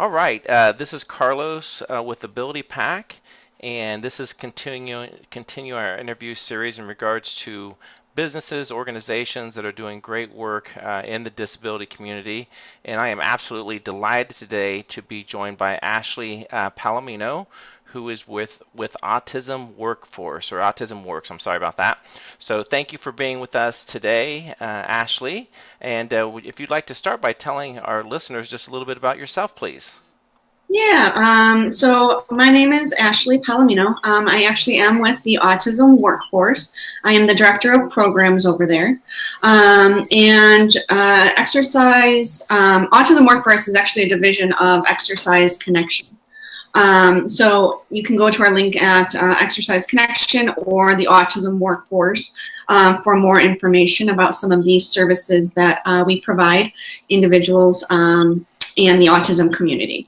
All right, this is Carlos with Ability PAC, and this is continue our interview series in regards to businesses, organizations that are doing great work in the disability community. And I am absolutely delighted today to be joined by Ashley Palomino, who is with Autism Workforce, or Autism Works. I'm sorry about that. So thank you for being with us today, Ashley. And if you'd like to start by telling our listeners just a little bit about yourself, please. So my name is Ashley Palomino. I actually am with the Autism Workforce. I am the director of programs over there. Autism Workforce is actually a division of Exercise Connection. So you can go to our link at Exercise Connection or the Autism Workforce for more information about some of these services that we provide individuals and the autism community.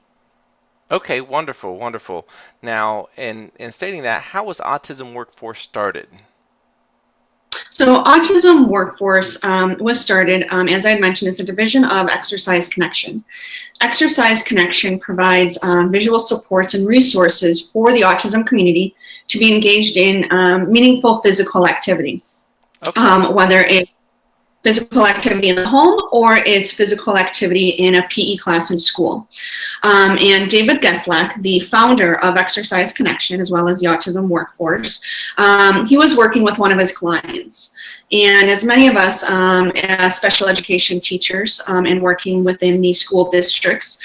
Okay, wonderful, wonderful. Now, in stating that, how was Autism Workforce started? So Autism Workforce was started, as I had mentioned, as a division of Exercise Connection. Exercise Connection provides visual supports and resources for the autism community to be engaged in meaningful physical activity, Okay. whether it's physical activity in the home or it's physical activity in a PE class in school. And David Geslak, the founder of Exercise Connection, as well as the Autism Workforce, he was working with one of his clients. And as many of us as special education teachers and working within the school districts,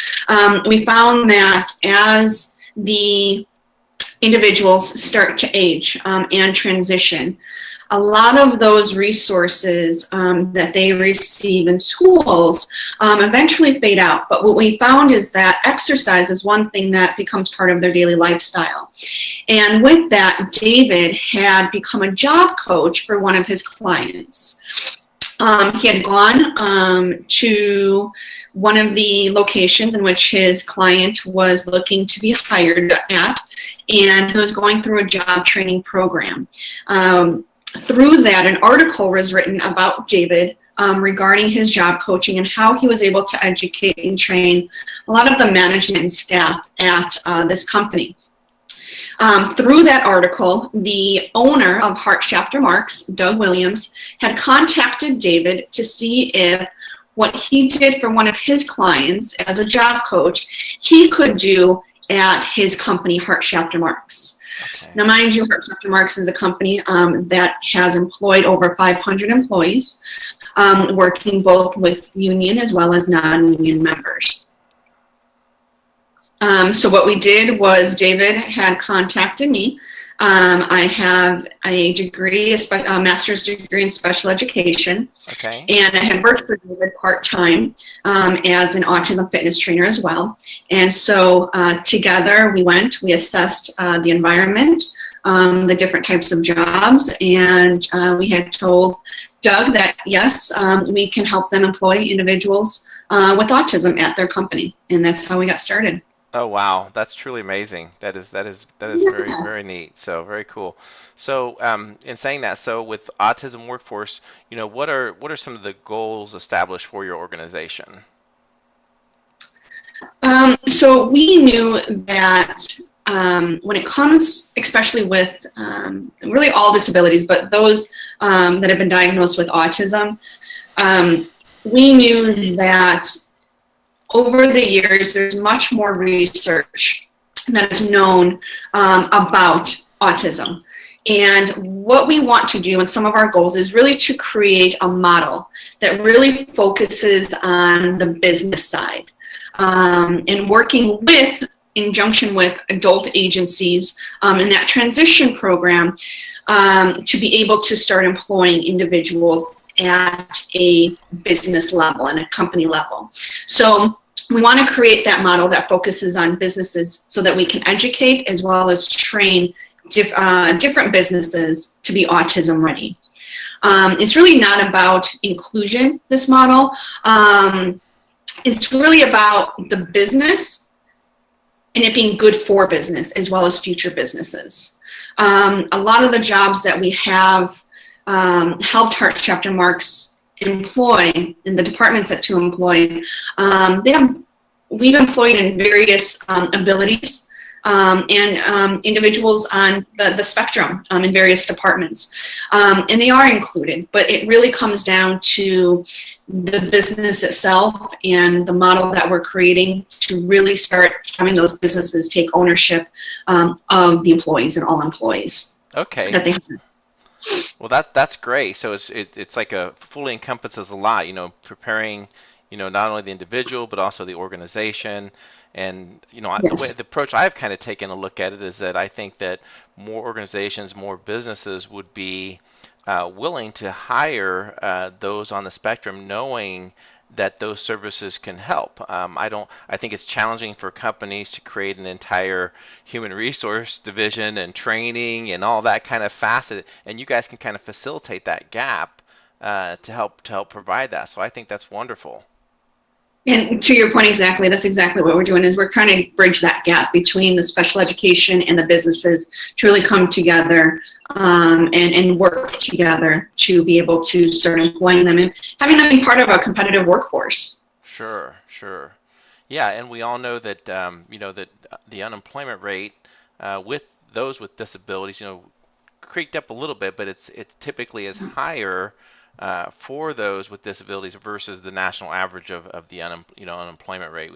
we found that as the individuals start to age and transition, a lot of those resources that they receive in schools eventually fade out. But what we found is that exercise is one thing that becomes part of their daily lifestyle. And with that, David had become a job coach for one of his clients. He had gone to one of the locations in which his client was looking to be hired at, and he was going through a job training program. Through that, an article was written about David regarding his job coaching and how he was able to educate and train a lot of the management and staff at this company. Through that article, the owner of Heart Chapter Marks, Doug Williams, had contacted David to see if what he did for one of his clients as a job coach, he could do at his company, Heart Chapter Marks. Okay. Now, mind you, Heart Chapter Marks is a company that has employed over 500 employees, working both with union as well as non-union members. So what we did was David had contacted me. I have a degree, a master's degree in special education. Okay. And I had worked for David part-time as an autism fitness trainer as well. And so together we assessed the environment, the different types of jobs, and we had told Doug that yes, we can help them employ individuals with autism at their company. And that's how we got started. Oh wow, that's truly amazing. That is Yeah. very very neat. So very cool. So in saying that, so with Autism Workforce, what are some of the goals established for your organization? So we knew that when it comes, especially with really all disabilities, but those that have been diagnosed with autism, we knew that over the years, there's much more research that is known about autism. And what we want to do, and some of our goals, is really to create a model that really focuses on the business side and working in conjunction with adult agencies in that transition program to be able to start employing individuals at a business level and a company level. So we want to create that model that focuses on businesses so that we can educate as well as train different businesses to be autism ready. It's really not about inclusion, this model. It's really about the business and it being good for business as well as future businesses. A lot of the jobs that we have helped Heart Chapter Marks employ, in the departments that to employ, they have we've employed in various abilities and individuals on the spectrum in various departments. And they are included, but it really comes down to the business itself and the model that we're creating to really start having those businesses take ownership of the employees and all employees Okay. that they have. Well, that's great. So it's like a fully encompasses a lot, preparing, not only the individual but also the organization. And the Yes. approach I've kind of taken a look at it is that I think that more organizations, more businesses would be willing to hire those on the spectrum, knowing that those services can help. I think it's challenging for companies to create an entire human resource division and training and all that kind of facet, and you guys can kind of facilitate that gap to help provide that. So I think that's wonderful. And to your point, exactly, that's exactly what we're doing is we're trying to bridge that gap between the special education and the businesses to really come together and work together to be able to start employing them and having them be part of a competitive workforce. Sure, sure. Yeah, and we all know that that the unemployment rate with those with disabilities, creaked up a little bit, but it's typically is higher for those with disabilities versus the national average of the unemployment rate,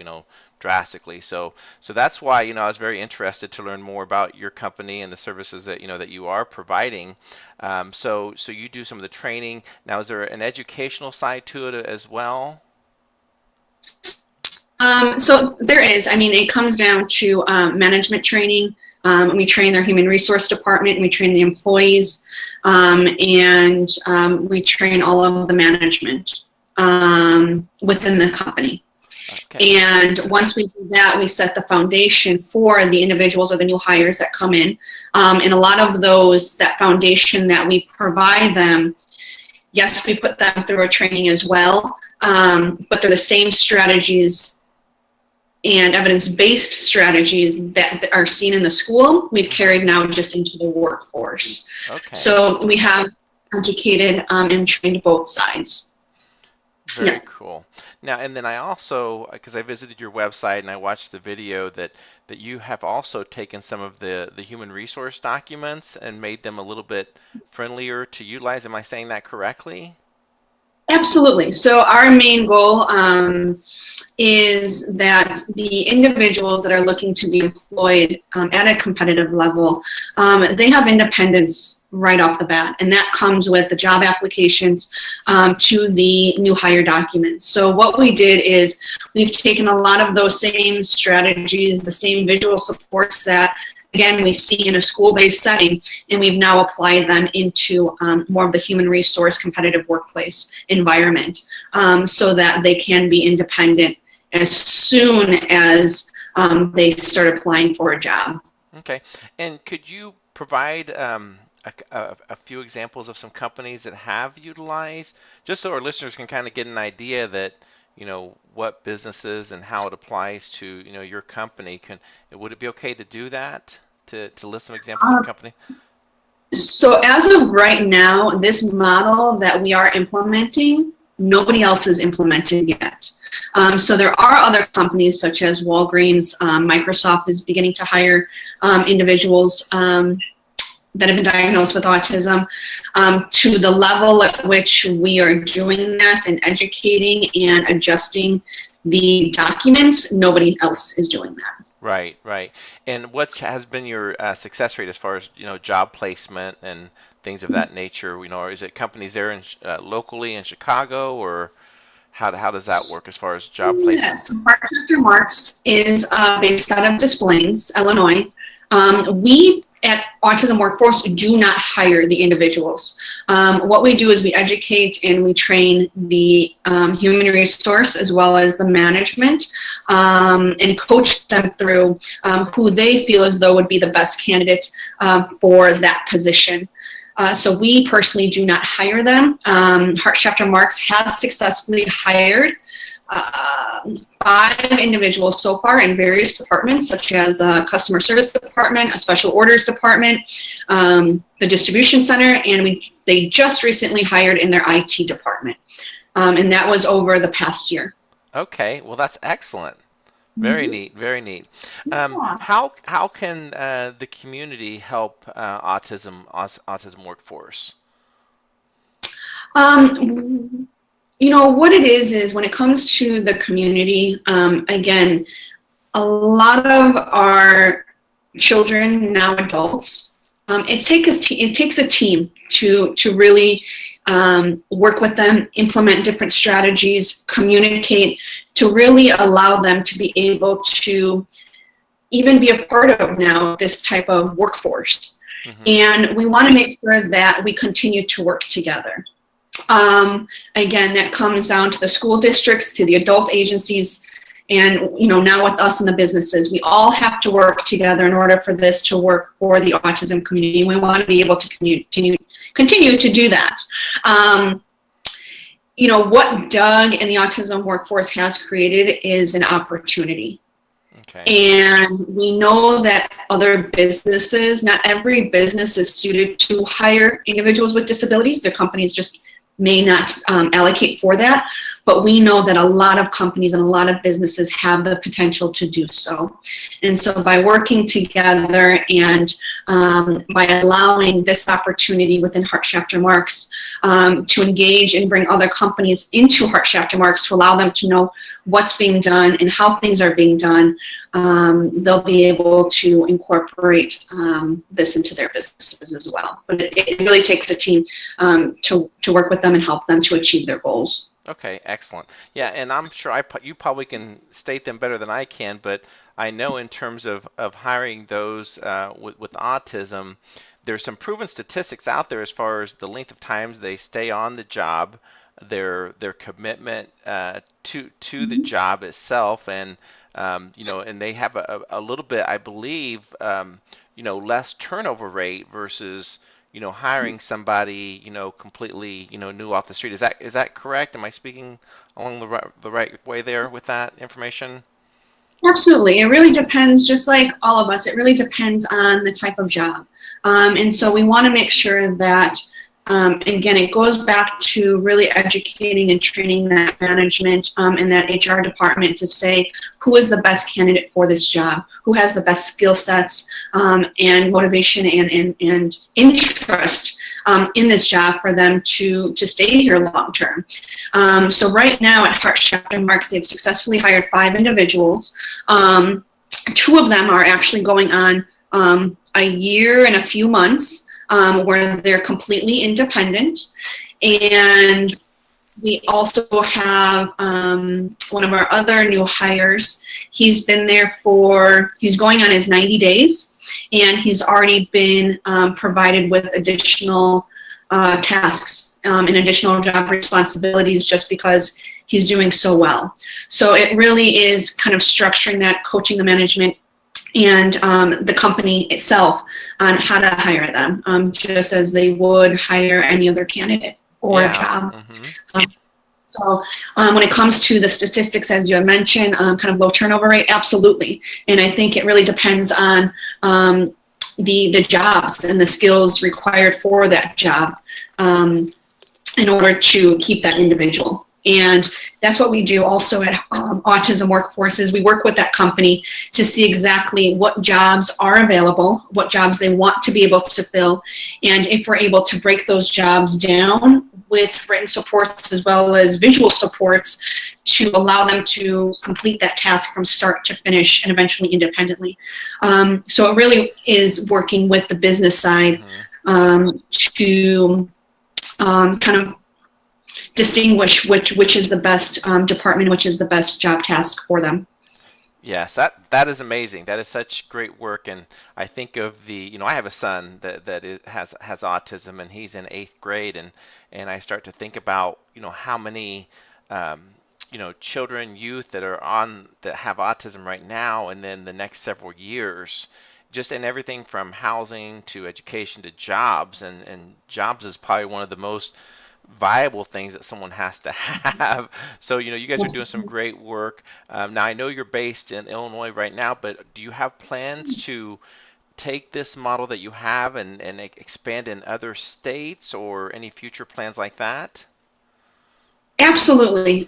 drastically. So that's why I was very interested to learn more about your company and the services that that you are providing. So you do some of the training. Now, is there an educational side to it as well? So there is. I mean, it comes down to management training. We train their human resource department, we train the employees, and we train all of the management within the company. Okay. And once we do that, we set the foundation for the individuals or the new hires that come in. And a lot of that foundation that we provide them, yes, we put them through a training as well, but they're the same strategies and evidence-based strategies that are seen in the school, we've carried now just into the workforce. Okay. So we have educated and trained both sides. Very cool. Now, and then I also, because I visited your website and I watched the video, that you have also taken some of the human resource documents and made them a little bit friendlier to utilize. Am I saying that correctly? Absolutely. So our main goal is that the individuals that are looking to be employed at a competitive level, they have independence right off the bat, and that comes with the job applications to the new hire documents. So what we did is we've taken a lot of those same strategies, the same visual supports that again we see in a school-based setting, and we've now applied them into more of the human resource competitive workplace environment so that they can be independent as soon as they start applying for a job. Okay. And could you provide a few examples of some companies that have utilized, just so our listeners can kind of get an idea that what businesses and how it applies to your company? Would it be okay to do that, to list some examples of company? So as of right now, this model that we are implementing, nobody else has implemented yet. So there are other companies such as Walgreens, Microsoft is beginning to hire individuals that have been diagnosed with autism. To the level at which we are doing that and educating and adjusting the documents, nobody else is doing that. Right, right. And what has been your success rate as far as job placement and things of that nature? Or is it companies there in locally in Chicago, or how does that work as far as job placement? Yes, so Mark Dr. Marks is based out of Des Plaines, Illinois. We at Autism Workforce do not hire the individuals. What we do is we educate and we train the human resource as well as the management and coach them through who they feel as though would be the best candidate for that position. So we personally do not hire them. Chapter Marks has successfully hired 5 individuals so far in various departments, such as the customer service department, a special orders department, the distribution center, and they just recently hired in their IT department. And that was over the past year. Okay, well that's excellent. Very Mhm. neat, very neat. Yeah. How can the community help autism workforce? Um, what it is when it comes to the community, again, a lot of our children, now adults, it takes a team to really work with them, implement different strategies, communicate, to really allow them to be able to even be a part of now this type of workforce. Hmm. And we want to make sure that we continue to work together. Again, that comes down to the school districts, to the adult agencies, and now with us and the businesses. We all have to work together in order for this to work for the autism community. We want to be able to continue to do that. Um, what Doug and the autism workforce has created is an opportunity. Okay. And we know that other businesses, not every business is suited to hire individuals with disabilities. Their companies just may not allocate for that. But we know that a lot of companies and a lot of businesses have the potential to do so. And so by working together and by allowing this opportunity within Heart Chapter Marks to engage and bring other companies into Heart Chapter Marks to allow them to know what's being done and how things are being done, they'll be able to incorporate this into their businesses as well. But it really takes a team to work with them and help them to achieve their goals. Okay, excellent. Yeah, and I'm sure you probably can state them better than I can, but I know in terms of hiring those with autism, there's some proven statistics out there as far as the length of times they stay on the job, their commitment to the Mhm. job itself, and and they have a little bit, I believe, less turnover rate versus hiring somebody, completely, new off the street. Is that correct? Am I speaking along the right way there with that information? Absolutely. It really depends, just like all of us, it really depends on the type of job. And so we want to make sure that, again, it goes back to really educating and training that management and that HR department to say who is the best candidate for this job, who has the best skill sets and motivation and interest in this job for them to stay here long term. So right now at Heart Chapter Marks, they've successfully hired 5 individuals. Um, 2 of them are actually going on a year and a few months where they're completely independent. And we also have one of our other new hires. He's been there he's going on his 90 days, and he's already been provided with additional tasks and additional job responsibilities just because he's doing so well. So it really is kind of structuring that, coaching the management and the company itself on how to hire them, just as they would hire any other candidate for a Yeah. job. Hmm. Um, so when it comes to the statistics, as you mentioned, kind of low turnover rate, absolutely. And I think it really depends on the jobs and the skills required for that job in order to keep that individual. And that's what we do also at Autism Workforce is we work with that company to see exactly what jobs are available, what jobs they want to be able to fill, and if we're able to break those jobs down with written supports as well as visual supports to allow them to complete that task from start to finish and eventually independently. So it really is working with the business side Hmm. to kind of distinguish which is the best department, which is the best job task for them. Yes, that is amazing. That is such great work, and I think of I have a son has autism, and he's in 8th grade, and I start to think about how many children, youth that have autism right now, and then the next several years, just in everything from housing to education to jobs, and jobs is probably one of the most viable things that someone has to have. So, you guys are doing some great work. Now, I know you're based in Illinois right now, but do you have plans to take this model that you have and expand in other states or any future plans like that? Absolutely.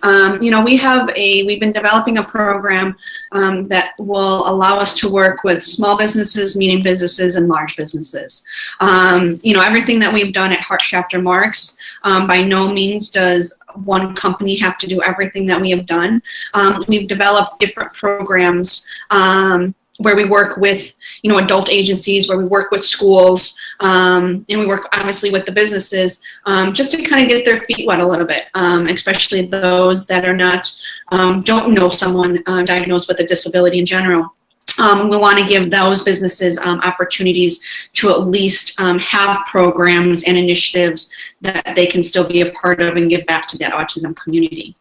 We've been developing a program that will allow us to work with small businesses, medium businesses, and large businesses. Everything that we've done at Heart Chapter Marks, by no means does one company have to do everything that we have done. We've developed different programs where we work with, adult agencies, where we work with schools, and we work obviously with the businesses, just to kind of get their feet wet a little bit, especially those that are not, don't know someone diagnosed with a disability in general. We want to give those businesses opportunities to at least have programs and initiatives that they can still be a part of and give back to that autism community.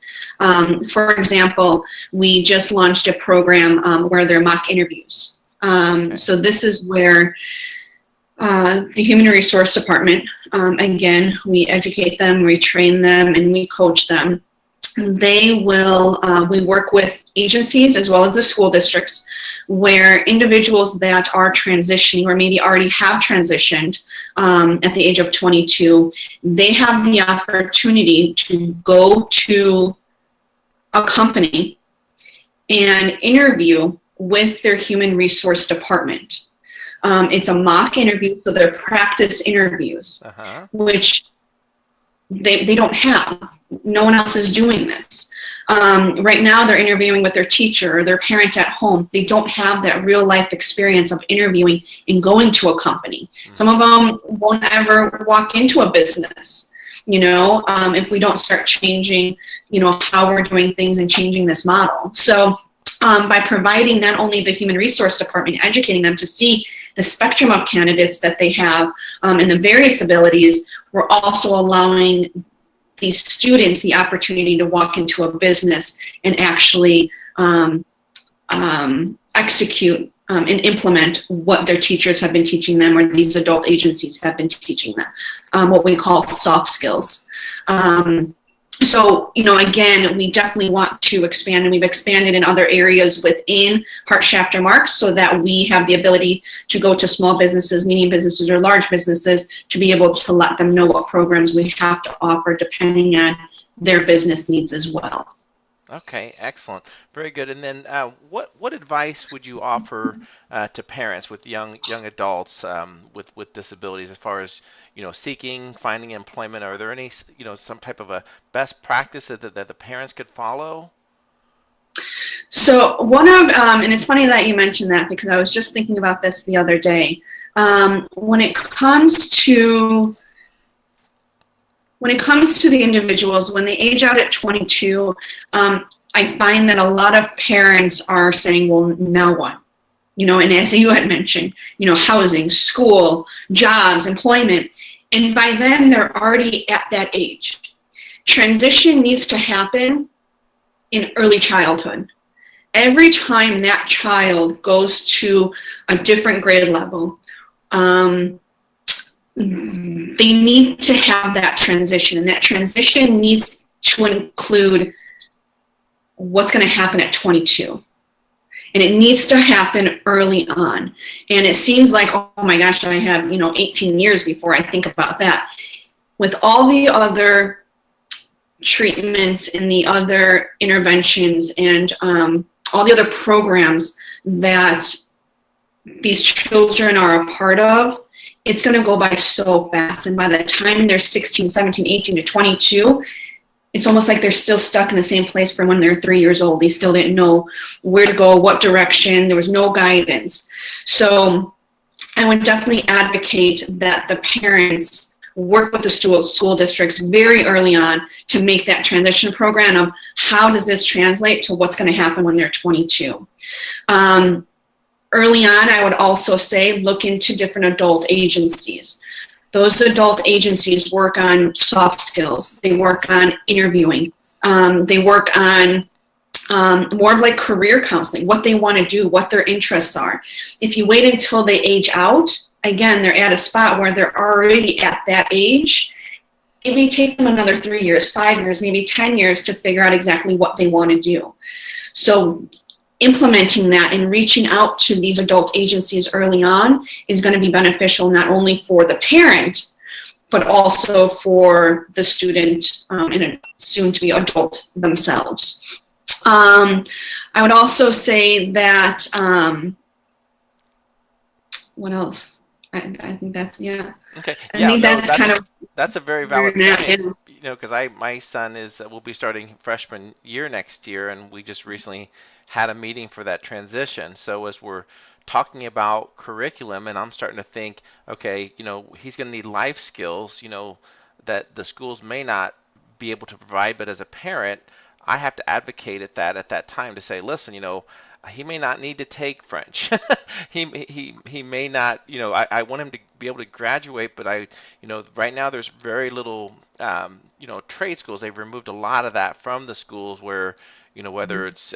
For example, we just launched a program where there are mock interviews. So this is where the Human Resource Department, again, we educate them, we train them, and we coach them. We work with agencies as well as the school districts where individuals that are transitioning or maybe already have transitioned at the age of 22, they have the opportunity to go to a company and interview with their human resource department. It's a mock interview, so they're practice interviews, which they don't have. No one else is doing this. Right now, they're interviewing with their teacher or their parent at home. They don't have that real life experience of interviewing and going to a company. Some of them won't ever walk into a business, if we don't start changing, how we're doing things and changing this model. So by providing not only the Human Resource Department, educating them to see the spectrum of candidates that they have and the various abilities, we're also allowing these students the opportunity to walk into a business and actually execute and implement what their teachers have been teaching them or these adult agencies have been teaching them, what we call soft skills. So, again, we definitely want to expand, and we've expanded in other areas within Heart Chapter Marks so that we have the ability to go to small businesses, medium businesses, or large businesses to be able to let them know what programs we have to offer depending on their business needs as well. Okay, excellent. Very good. And then what advice would you offer to parents with young adults with disabilities as far as seeking, finding employment? Are there any some type of a best practice that the parents could follow? So one of and it's funny that you mentioned that because I was just thinking about this the other day. When it comes to the individuals, when they age out at 22, I find that a lot of parents are saying, well, now what? And as you had mentioned, housing, school, jobs, employment. And by then, they're already at that age. Transition needs to happen in early childhood. Every time that child goes to a different grade level, they need to have that transition, and that transition needs to include what's going to happen at 22. And it needs to happen early on. And it seems like, oh my gosh, I have 18 years before I think about that. With all the other treatments and the other interventions and all the other programs that these children are a part of, it's going to go by so fast. And by the time they're 16, 17, 18 to 22, it's almost like they're still stuck in the same place from when they're 3 years old. They still didn't know where to go, what direction. There was no guidance. So I would definitely advocate that the parents work with the school districts very early on to make that transition program of how does this translate to what's going to happen when they're 22. Early on, I would also say look into different adult agencies. Those adult agencies work on soft skills. They work on interviewing. They work on more of like career counseling, what they want to do, what their interests are. If you wait until they age out, again, they're at a spot where they're already at that age. It may take them another 3 years, 5 years, maybe 10 years to figure out exactly what they want to do. So implementing that and reaching out to these adult agencies early on is going to be beneficial not only for the parent, but also for the student and soon to be adult themselves. I would also say that, what else? I think that's, yeah. Okay. I Yeah, think no, that's kind of that's a very where valid we're at, point. yeah. You know, because my son will be starting freshman year next year, and we just recently had a meeting for that transition. So as we're talking about curriculum, and I'm starting to think, okay, you know, he's going to need life skills, you know, that the schools may not be able to provide, but as a parent, I have to advocate at that time to say, listen, you know, he may not need to take French. He may not, you know, I want him to be able to graduate, but you know, right now there's very little, you know, trade schools. They've removed a lot of that from the schools where, you know, whether it's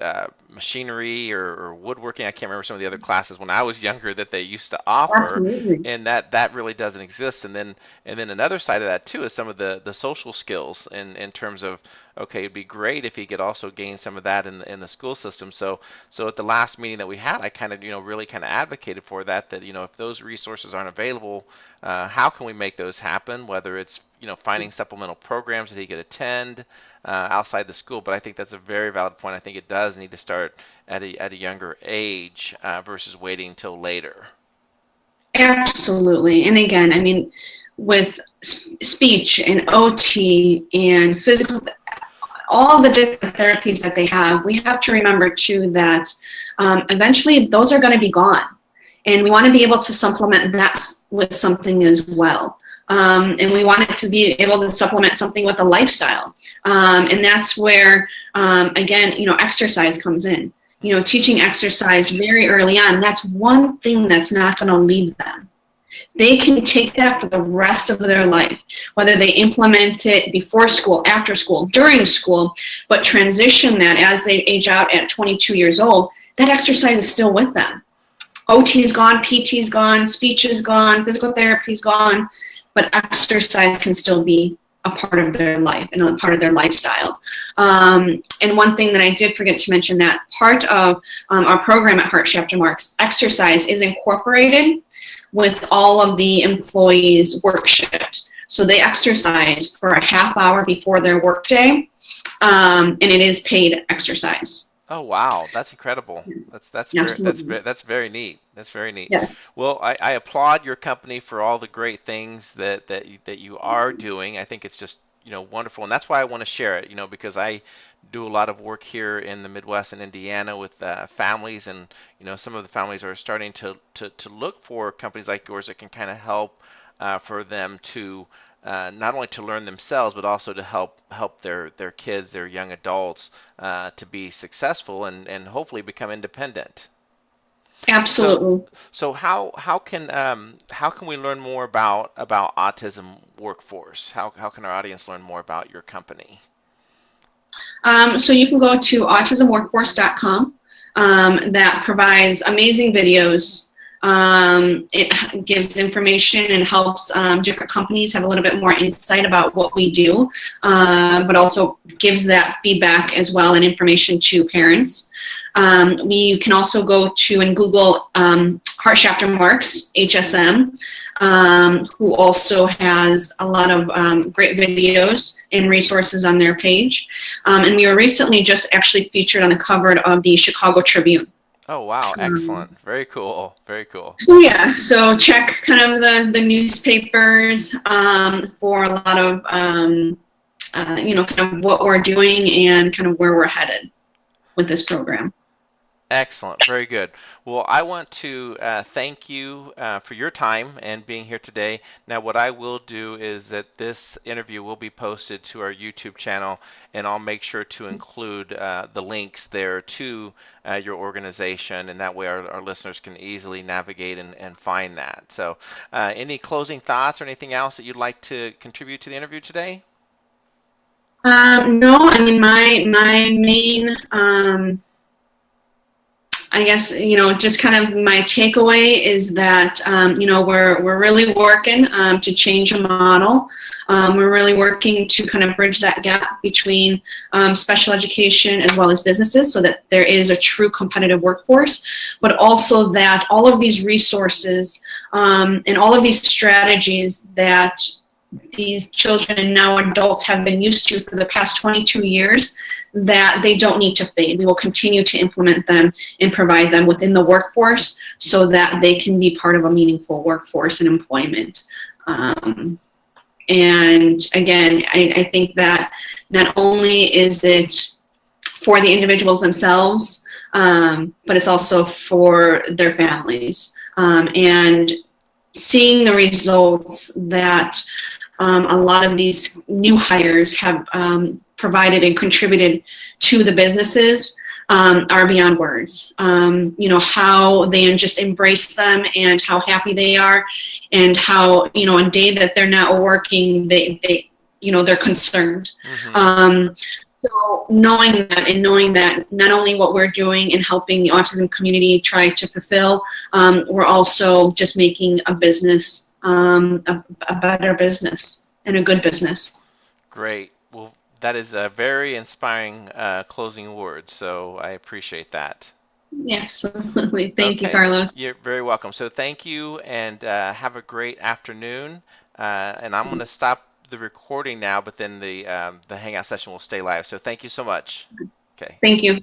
machinery or woodworking. I can't remember some of the other classes when I was younger that they used to offer, Absolutely. and that really doesn't exist. And then another side of that too is some of the social skills in terms of, okay, it'd be great if he could also gain some of that in the school system. So at the last meeting that we had, I kind of, you know, really kind of advocated for that, you know, if those resources aren't available, how can we make those happen? Whether it's, you know, finding supplemental programs that he could attend outside the school. But I think that's a very valid point. I think it does need to start at a younger age versus waiting till later. Absolutely. And again, I mean, with speech and OT and physical, all the different therapies that they have, we have to remember too that eventually those are going to be gone. And we want to be able to supplement that with something as well. And we want it to be able to supplement something with a lifestyle. And that's where, again, you know, exercise comes in. You know, teaching exercise very early on, that's one thing that's not going to leave them. They can take that for the rest of their life, whether they implement it before school, after school, during school, but transition that as they age out at 22 years old, that exercise is still with them. OT is gone, PT is gone, speech is gone, physical therapy is gone, but exercise can still be a part of their life and a part of their lifestyle. And one thing that I did forget to mention, that part of our program at Heart Chapter Marks, exercise is incorporated with all of the employees' work shift. So they exercise for a half hour before their work day, and it is paid exercise. Oh wow, that's incredible. Yes. That's very neat. That's very neat. Yes. Well, I applaud your company for all the great things that you are doing. I think it's just, you know, wonderful, and that's why I want to share it. You know, because I do a lot of work here in the Midwest and Indiana with families, and you know, some of the families are starting to look for companies like yours that can kind of help for them to not only to learn themselves, but also to help their kids, their young adults, to be successful and hopefully become independent. Absolutely. So how can we learn more about Autism Workforce? How can our audience learn more about your company? So you can go to autismworkforce.com. That provides amazing videos. It gives information and helps different companies have a little bit more insight about what we do, but also gives that feedback as well and information to parents. We can also go to and Google Heart Chapter Marks, HSM, who also has a lot of great videos and resources on their page. And we were recently just actually featured on the cover of the Chicago Tribune. Oh wow, excellent. Very cool. Very cool. So yeah, so check kind of the newspapers for a lot of, you know, kind of what we're doing and kind of where we're headed with this program. Excellent. Very good. Well, I want to thank you for your time and being here today. Now, what I will do is that this interview will be posted to our YouTube channel, and I'll make sure to include the links there to your organization, and that way our listeners can easily navigate and find that. So any closing thoughts or anything else that you'd like to contribute to the interview today? No, I mean, my main, I guess, you know, just kind of my takeaway is that, you know, we're really working to change a model. We're really working to kind of bridge that gap between special education as well as businesses so that there is a true competitive workforce, but also that all of these resources and all of these strategies that these children and now adults have been used to for the past 22 years, that they don't need to fade. We will continue to implement them and provide them within the workforce so that they can be part of a meaningful workforce and employment. And again, I think that not only is it for the individuals themselves, but it's also for their families. And seeing the results that a lot of these new hires have provided and contributed to the businesses are beyond words. How they just embrace them and how happy they are, and how, a day that they're not working, they're concerned. Mm-hmm. So knowing that not only what we're doing and helping the autism community try to fulfill, we're also just making a business a better business and a good business. Great. Well, that is a very inspiring closing word, so I appreciate that. Yeah, absolutely. Thank you, Okay, Carlos. you're very welcome. So thank you, and have a great afternoon. And I'm going to stop the recording now, but then the Hangout session will stay live. So thank you so much. Okay. Thank you.